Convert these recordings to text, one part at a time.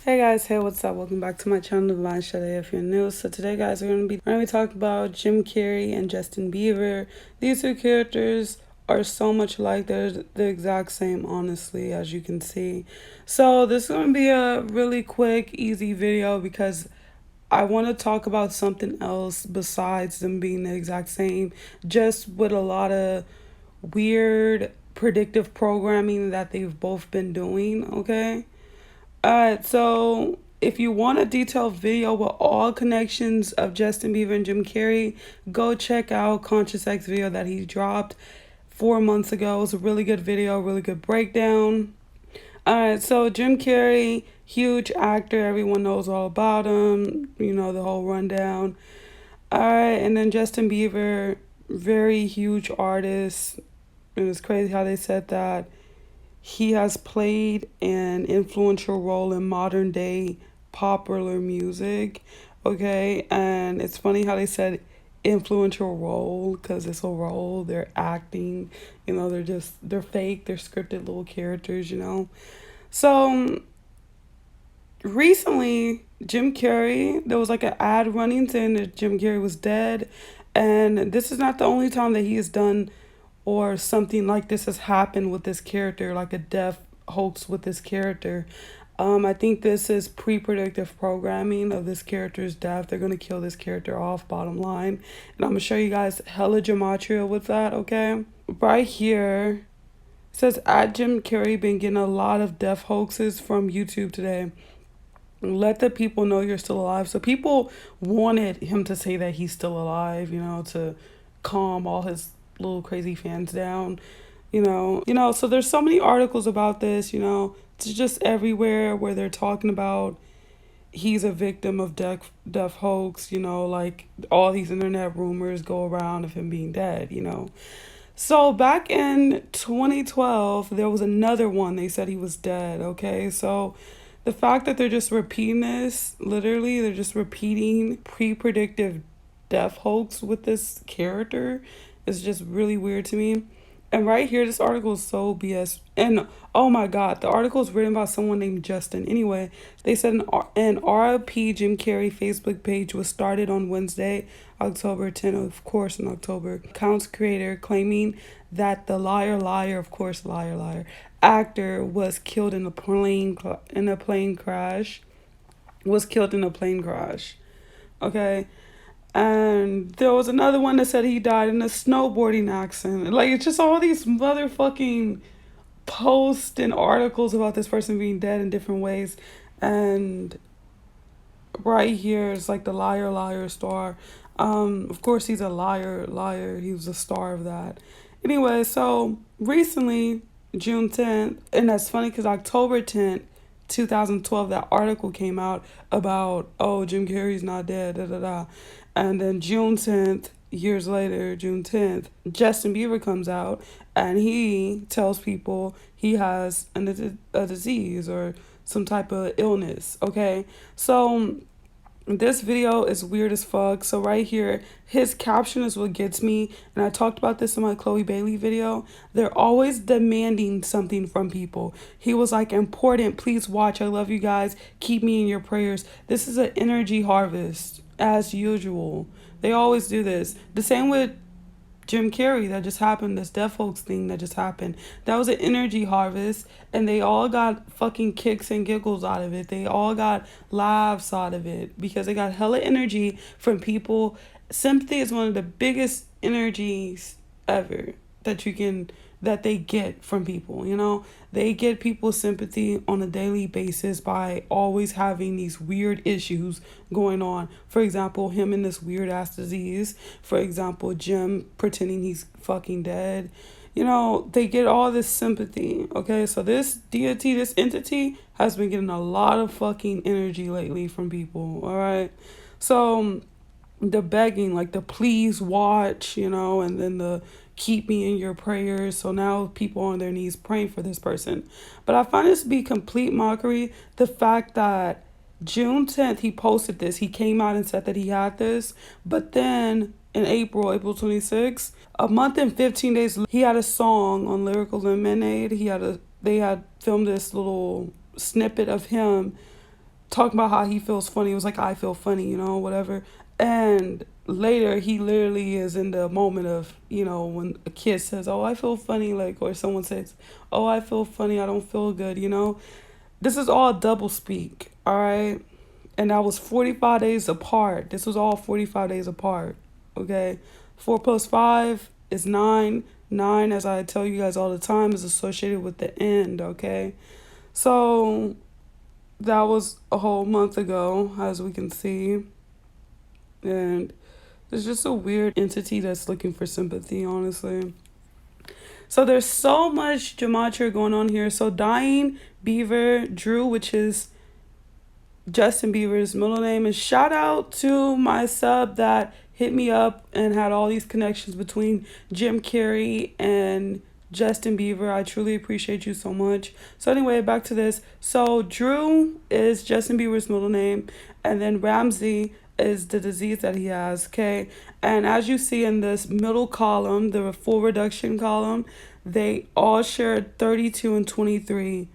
Hey guys, hey, what's up? Welcome back to my channel, Divine Shade, if you're new. So today, guys, we're gonna be talking about Jim Carrey and Justin Bieber. These two characters are so much alike; they're the exact same, honestly, as you can see. So this is gonna be a really quick, easy video because I want to talk about something else besides them being the exact same, just with a lot of weird predictive programming that they've both been doing. Okay. Alright, so if you want a detailed video with all connections of Justin Bieber and Jim Carrey, go check out Conscious X video that he dropped 4 months ago. It was a really good video, really good breakdown. Alright, so Jim Carrey, huge actor, everyone knows all about him, the whole rundown. Alright, and then Justin Bieber, very huge artist. It was crazy how they said that he has played an influential role in modern day popular music. Okay, and it's funny how they said influential role because it's a role. They're acting, they're fake, they're scripted little characters. So recently, Jim Carrey, there was like an ad running saying that Jim Carrey was dead, and this is not the only time that he has done or something like this has happened with this character, like a death hoax with this character. I think this is pre-predictive programming of this character's death. They're gonna kill this character off, bottom line. And I'm gonna show you guys hella gematria with that, okay? Right here, it says at Jim Carrey been getting a lot of death hoaxes from YouTube today. Let the people know you're still alive. So people wanted him to say that he's still alive, to calm all his little crazy fans down. So there's so many articles about this, it's just everywhere where they're talking about he's a victim of death hoax, like all these internet rumors go around of him being dead. So back in 2012, there was another one. They said he was dead, okay? So the fact that they're just repeating this, literally, they're just repeating pre-predictive death hoax with this character is just really weird to me. And right here, this article is so BS. And oh my God, the article is written by someone named Justin. Anyway, they said an RIP Jim Carrey Facebook page was started on Wednesday, October 10th, of course, in October. Accounts creator claiming that the liar, of course, liar, actor was killed in a plane crash. Was killed in a plane crash. Okay. And there was another one that said he died in a snowboarding accident. Like, it's just all these motherfucking posts and articles about this person being dead in different ways. And right here is like the liar star. Of course, he's a liar. He was a star of that. Anyway, so recently, June 10th, and that's funny because October 10th, 2012, that article came out about, oh, Jim Carrey's not dead, da da da. And then June 10th, years later, June 10th, Justin Bieber comes out and he tells people he has a disease or some type of illness, okay? So this video is weird as fuck. So right here, his caption is what gets me. And I talked about this in my Chloe Bailey video. They're always demanding something from people. He was like, important, please watch. I love you guys. Keep me in your prayers. This is an energy harvest, as usual. They always do this. The same with Jim Carrey that just happened, this death hoax thing that just happened. That was an energy harvest, and they all got fucking kicks and giggles out of it. They all got laughs out of it because they got hella energy from people. Sympathy is one of the biggest energies ever that they get from people. They get people's sympathy on a daily basis by always having these weird issues going on. For example, him and this weird ass disease. For example, Jim pretending he's fucking dead. They get all this sympathy. Okay, so this deity, this entity has been getting a lot of fucking energy lately from people. All right, so the begging, like the please watch, and then the keep me in your prayers. So now people on their knees praying for this person. But I find this to be complete mockery. The fact that June 10th, he posted this. He came out and said that he had this. But then in April 26th, a month and 15 days, he had a song on Lyrical Lemonade. They had filmed this little snippet of him talking about how he feels funny. It was like, I feel funny, you know, whatever. And later, he literally is in the moment of, you know, when a kid says, oh, I feel funny, like, or someone says, oh, I feel funny, I don't feel good, you know. This is all double speak, all right? And that was 45 days apart. This was all 45 days apart, okay? 4 plus 5 is 9. 9, as I tell you guys all the time, is associated with the end, okay? So that was a whole month ago, as we can see. And it's just a weird entity that's looking for sympathy, honestly. So there's so much gematria going on here. So Dying, Bieber, Drew, which is Justin Bieber's middle name. And shout out to my sub that hit me up and had all these connections between Jim Carrey and Justin Bieber. I truly appreciate you so much. So anyway, back to this. So Drew is Justin Bieber's middle name, and then Ramsey is the disease that he has, okay? And as you see in this middle column, the full reduction column, they all share 32 and 23.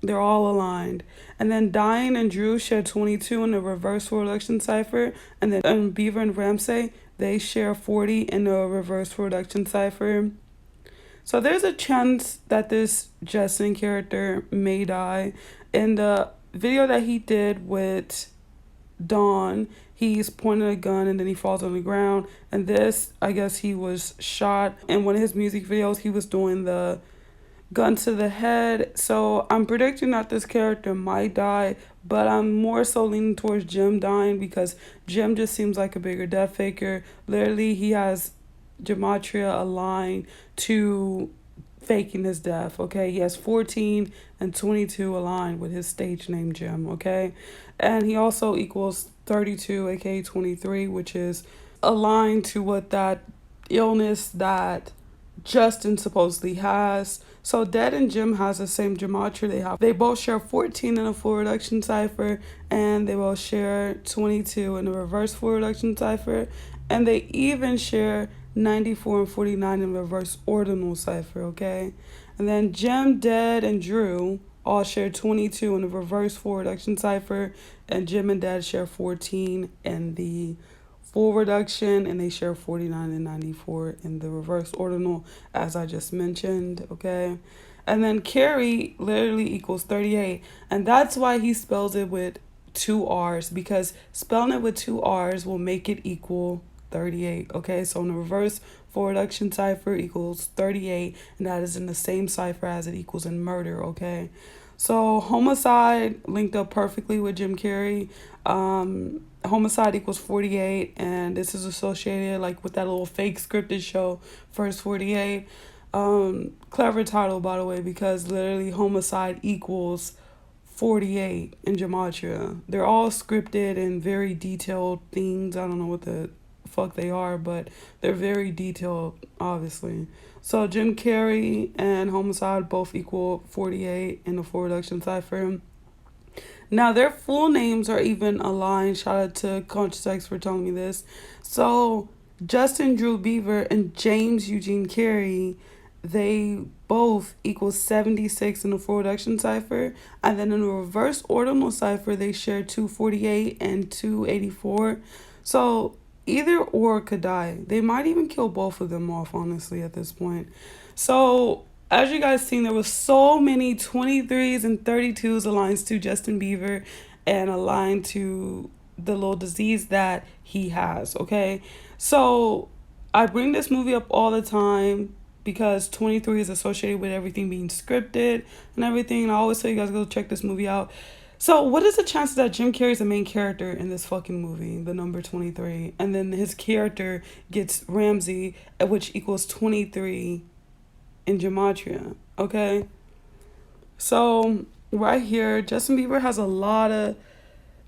They're all aligned. And then Dying and Drew share 22 in the reverse full reduction cipher. And then Bieber and Ramsey, they share 40 in the reverse full reduction cipher. So there's a chance that this Justin character may die. In the video that he did with Dawn, he's pointing a gun and then he falls on the ground. And this, I guess he was shot. In one of his music videos, he was doing the gun to the head. So I'm predicting that this character might die, but I'm more so leaning towards Jim dying because Jim just seems like a bigger death faker. Literally, he has gematria aligned to faking his death, okay? He has 14 and 22 aligned with his stage name Jim, okay? And he also equals 32, aka 23, which is aligned to what that illness that Justin supposedly has. So Dead and Jim has the same gematria. They both share 14 in a full reduction cipher, and they both share 22 in the reverse full reduction cipher, and they even share 94 and 49 in reverse ordinal cipher, okay? And then Jim, Dead, and Drew all share 22 in the reverse full reduction cipher, and Jim and Dead share 14 in the full reduction, and they share 49 and 94 in the reverse ordinal, as I just mentioned, okay? And then Carrey literally equals 38, and that's why he spells it with 2 R's, because spelling it with 2 R's will make it equal 38, okay? So in the reverse full reduction cipher equals 38, and that is in the same cipher as it equals in murder, okay? So homicide linked up perfectly with Jim Carrey. Homicide equals 48, and this is associated like with that little fake scripted show, First 48. Clever title, by the way, because literally homicide equals 48 in gematria. They're all scripted and very detailed things. I don't know what the fuck they are, but they're very detailed, obviously. So Jim Carrey and homicide both equal 48 in the full reduction cipher. Now their full names are even aligned. Shout out to Conscious X for telling me this. So Justin Drew Bieber and James Eugene Carey, they both equal 76 in the full reduction cipher. And then in the reverse ordinal cipher, they share 248 and 284. So either or could die. They might even kill both of them off, honestly, at this point. So as you guys seen, there was so many 23s and 32s aligned to Justin Bieber and aligned to the little disease that he has, okay? So I bring this movie up all the time because 23 is associated with everything being scripted and everything. And I always tell you guys, go check this movie out. So what is the chances that Jim Carrey's the main character in this fucking movie, the number 23, and then his character gets Ramsey, which equals 23 in gematria, okay? So right here, Justin Bieber has a lot of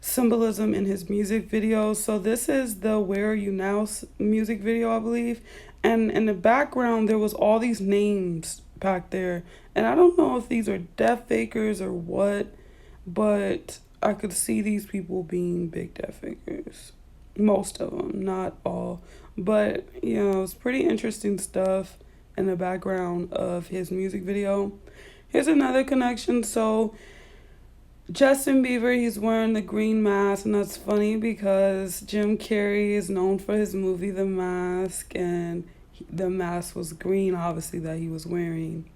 symbolism in his music videos. So this is the Where Are You Now music video, I believe. And in the background, there was all these names back there. And I don't know if these are death fakers or what, but I could see these people being big death fakers. Most of them, not all. But, you know, it's pretty interesting stuff in the background of his music video. Here's another connection. So Justin Bieber, he's wearing the green mask, and that's funny because Jim Carrey is known for his movie The Mask, and the mask was green, obviously, that he was wearing.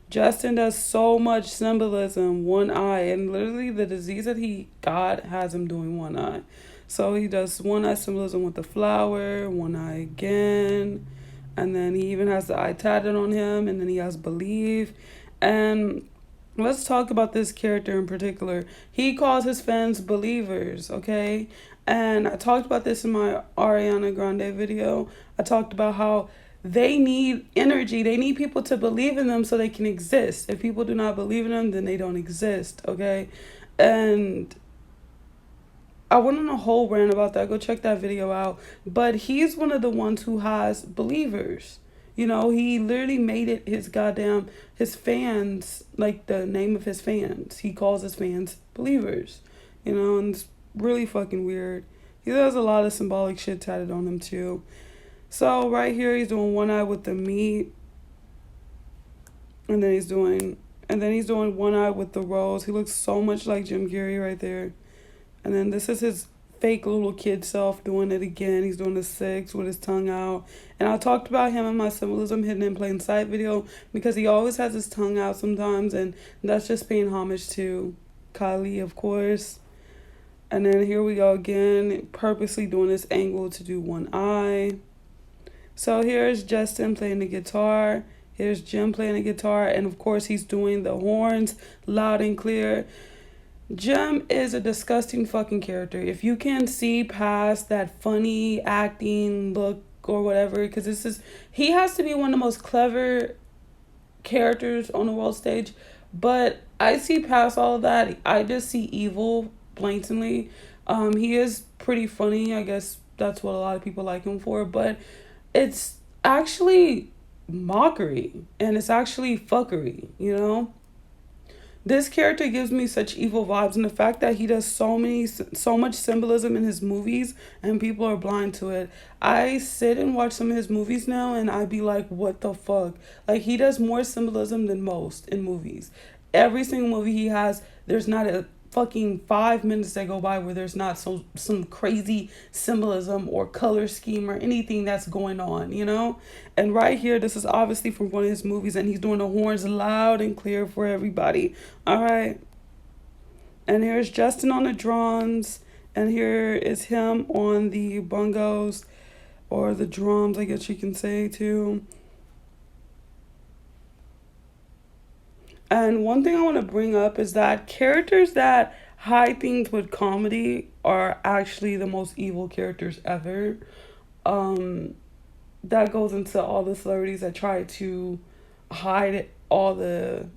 Justin does so much symbolism, one eye, and literally the disease that he got has him doing one eye. So he does one eye symbolism with the flower, one eye again, and then he even has the eye tatted on him, and then he has believe. And let's talk about this character in particular. He calls his fans believers, okay? And I talked about this in my Ariana Grande video. I talked about how they need energy. They need people to believe in them so they can exist. If people do not believe in them, then they don't exist, okay? And I went on a whole rant about that. Go check that video out. But he's one of the ones who has believers. You know, he literally made it his fans, like the name of his fans. He calls his fans believers. You know, and it's really fucking weird. He has a lot of symbolic shit tatted on him too. So right here he's doing one eye with the meat. And then he's doing one eye with the rose. He looks so much like Jim Carrey right there. And then this is his fake little kid self doing it again. He's doing the 6 with his tongue out. And I talked about him in my symbolism hidden in plain sight video because he always has his tongue out sometimes, and that's just paying homage to Kylie, of course. And then here we go again, purposely doing this angle to do one eye. So here's Justin playing the guitar. Here's Jim playing the guitar. And of course he's doing the horns loud and clear. Jim is a disgusting fucking character. If you can see past that funny acting look or whatever, because he has to be one of the most clever characters on the world stage, but I see past all of that. I just see evil blatantly. He is pretty funny. I guess that's what a lot of people like him for, but it's actually mockery and it's actually fuckery, you know? This character gives me such evil vibes, and the fact that he does so much symbolism in his movies and people are blind to it. I sit and watch some of his movies now and I be like, what the fuck? Like, he does more symbolism than most in movies. Every single movie he has, there's not a fucking 5 minutes that go by where there's not some crazy symbolism or color scheme or anything that's going on, you know? And right here, this is obviously from one of his movies, and he's doing the horns loud and clear for everybody. All right. And here's Justin on the drums, and here is him on the bongos, or the drums, I guess you can say too. And one thing I want to bring up is that characters that hide things with comedy are actually the most evil characters ever. That goes into all the celebrities that try to hide all the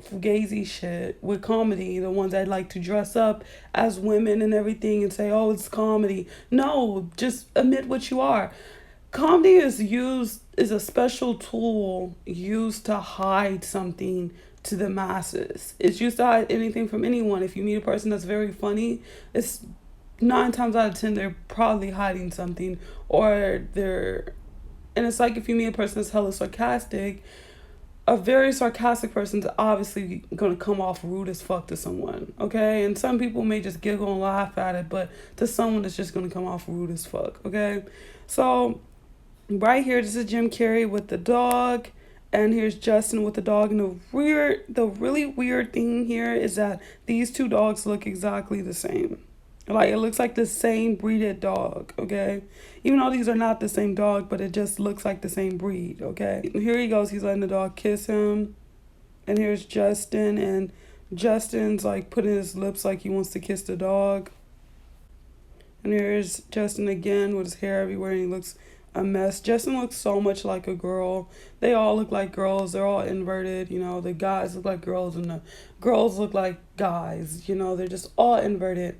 fugazi shit with comedy. The ones that like to dress up as women and everything and say, oh, it's comedy. No, just admit what you are. Comedy is a special tool used to hide something to the masses. It's used to hide anything from anyone. If you meet a person that's very funny, it's 9 times out of 10 they're probably hiding something, and it's like if you meet a person that's hella sarcastic, a very sarcastic person's obviously gonna come off rude as fuck to someone, okay? And some people may just giggle and laugh at it, but to someone it's just gonna come off rude as fuck, okay? So right here, this is Jim Carrey with the dog, and here's Justin with the dog. And the really weird thing here is that these two dogs look exactly the same. Like, it looks like the same breeded dog, okay? Even though these are not the same dog, but it just looks like the same breed, okay? Here he goes. He's letting the dog kiss him. And here's Justin, and Justin's like putting his lips like he wants to kiss the dog. And here's Justin again with his hair everywhere, and he looks a mess. Justin looks so much like a girl. They all look like girls. They're all inverted, you know. The guys look like girls and the girls look like guys, you know. They're just all inverted.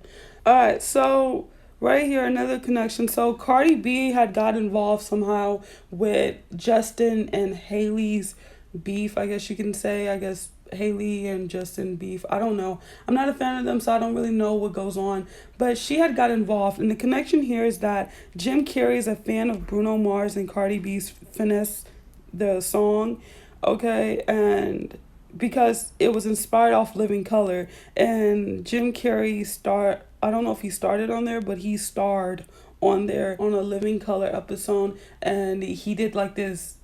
All right, so right here, another connection. So Cardi B had got involved somehow with Justin and Haley's beef, I guess you can say. I guess Haley and Justin beef. I don't know. I'm not a fan of them, so I don't really know what goes on. But she had got involved. And the connection here is that Jim Carrey is a fan of Bruno Mars and Cardi B's Finesse, the song. Okay, and because it was inspired off Living Color. And Jim Carrey I don't know if he started on there, but he starred on there on a Living Color episode, and he did like this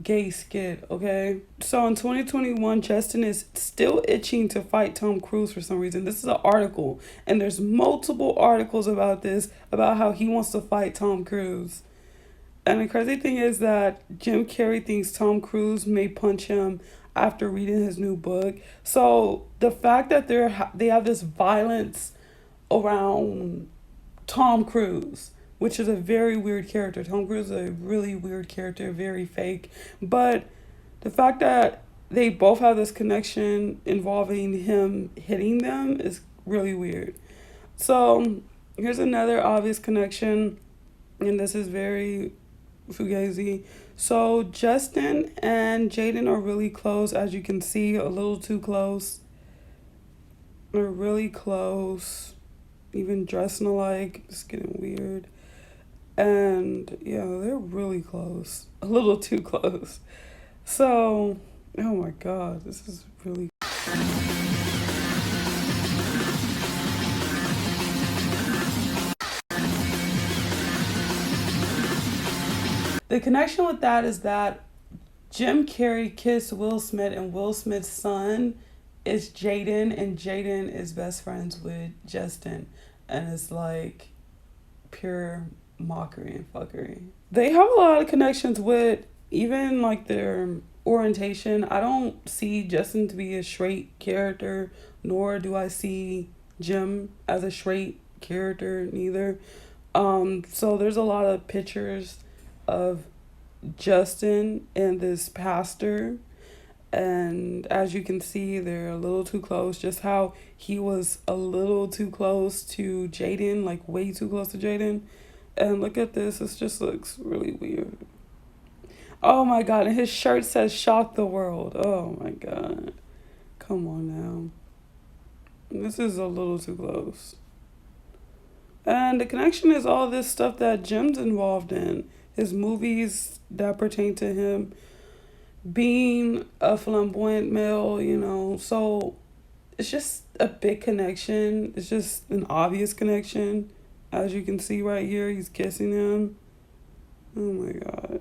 gay skit, okay? So in 2021, Justin is still itching to fight Tom Cruise for some reason. This is an article, and there's multiple articles about this, about how he wants to fight Tom Cruise. And the crazy thing is that Jim Carrey thinks Tom Cruise may punch him after reading his new book. So the fact that they have this violence around Tom Cruise, which is a very weird character. Tom Cruise is a really weird character, very fake. But the fact that they both have this connection involving him hitting them is really weird. So here's another obvious connection, and this is very fugazi. So Justin and Jaden are really close, as you can see, a little too close. They're really close, even dressing alike. It's getting weird. And yeah, they're really close, a little too close. So, oh my god, this is really. The connection with that is that Jim Carrey kissed Will Smith, and Will Smith's son is Jaden, and Jaden is best friends with Justin. And it's like pure mockery and fuckery. They have a lot of connections with even like their orientation. I don't see Justin to be a straight character, nor do I see Jim as a straight character neither. So there's a lot of pictures of Justin and this pastor, and as you can see, they're a little too close. Just how he was a little too close to Jaden, like way too close to Jaden. And look at this, it just looks really weird. Oh my god, and his shirt says "Shock the World." Oh my god. Come on now. This is a little too close. And the connection is all this stuff that Jim's involved in. His movies that pertain to him being a flamboyant male, you know. So it's just a big connection. It's just an obvious connection. As you can see right here, he's kissing him. Oh my god.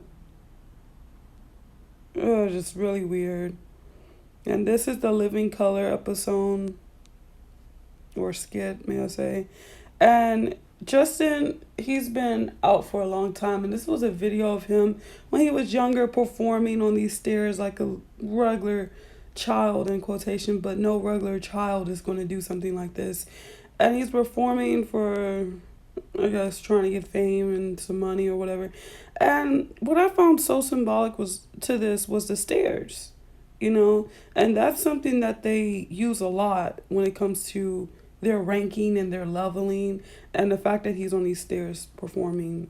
Oh, just really weird. And this is the Living Color episode, or skit, may I say. And Justin, he's been out for a long time, and this was a video of him when he was younger performing on these stairs like a regular child, in quotation, but no regular child is going to do something like this. And he's performing for, I guess, trying to get fame and some money or whatever. And what I found so symbolic was the stairs, you know, and that's something that they use a lot when it comes to their ranking and their leveling, and the fact that he's on these stairs performing.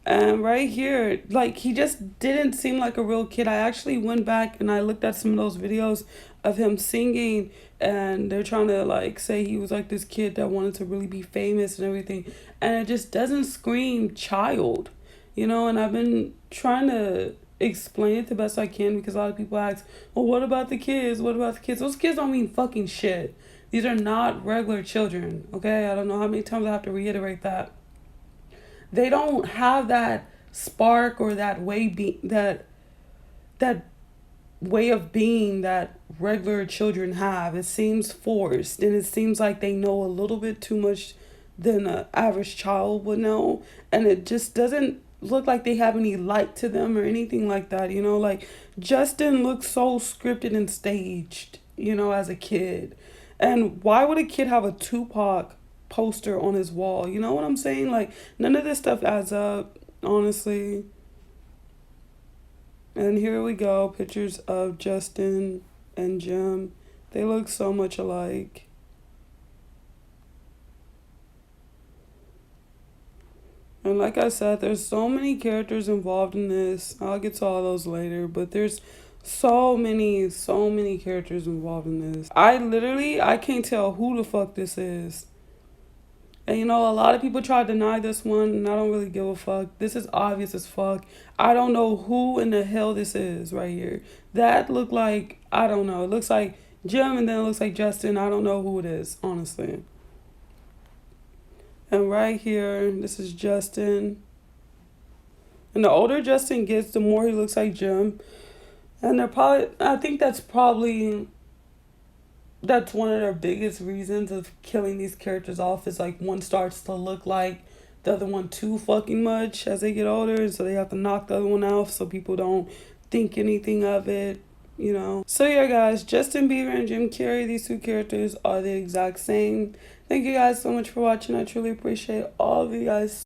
And right here, like, he just didn't seem like a real kid. I actually went back and I looked at some of those videos of him singing, and they're trying to like say he was like this kid that wanted to really be famous and everything, and it just doesn't scream child, you know. And I've been trying to explain it the best I can, because a lot of people ask, well, what about the kids? What about the kids? Those kids don't mean fucking shit. These are not regular children, okay? I don't know how many times I have to reiterate that. They don't have that spark or that that way of being that regular children have. It seems forced, and it seems like they know a little bit too much than an average child would know, and it just doesn't look like they have any light to them or anything like that, you know. Like, Justin looks so scripted and staged, you know, as a kid. And why would a kid have a Tupac poster on his wall? You know what I'm saying? Like, none of this stuff adds up, honestly. And here we go, pictures of Justin and Jim. They look so much alike. And like I said, there's so many characters involved in this. I'll get to all those later, but there's so many characters involved in this. I can't tell who the fuck this is. And you know, a lot of people try to deny this one, and I don't really give a fuck. This is obvious as fuck. I don't know who in the hell this is right here. That looked like, I don't know. It looks like Jim, and then it looks like Justin. I don't know who it is, honestly. And right here, this is Justin. And the older Justin gets, the more he looks like Jim. And they're probably, I think that's one of their biggest reasons of killing these characters off, is like one starts to look like the other one too fucking much as they get older, and so they have to knock the other one off so people don't think anything of it, you know. So yeah, guys, Justin Bieber and Jim Carrey, these two characters are the exact same. Thank you guys so much for watching. I truly appreciate all of you guys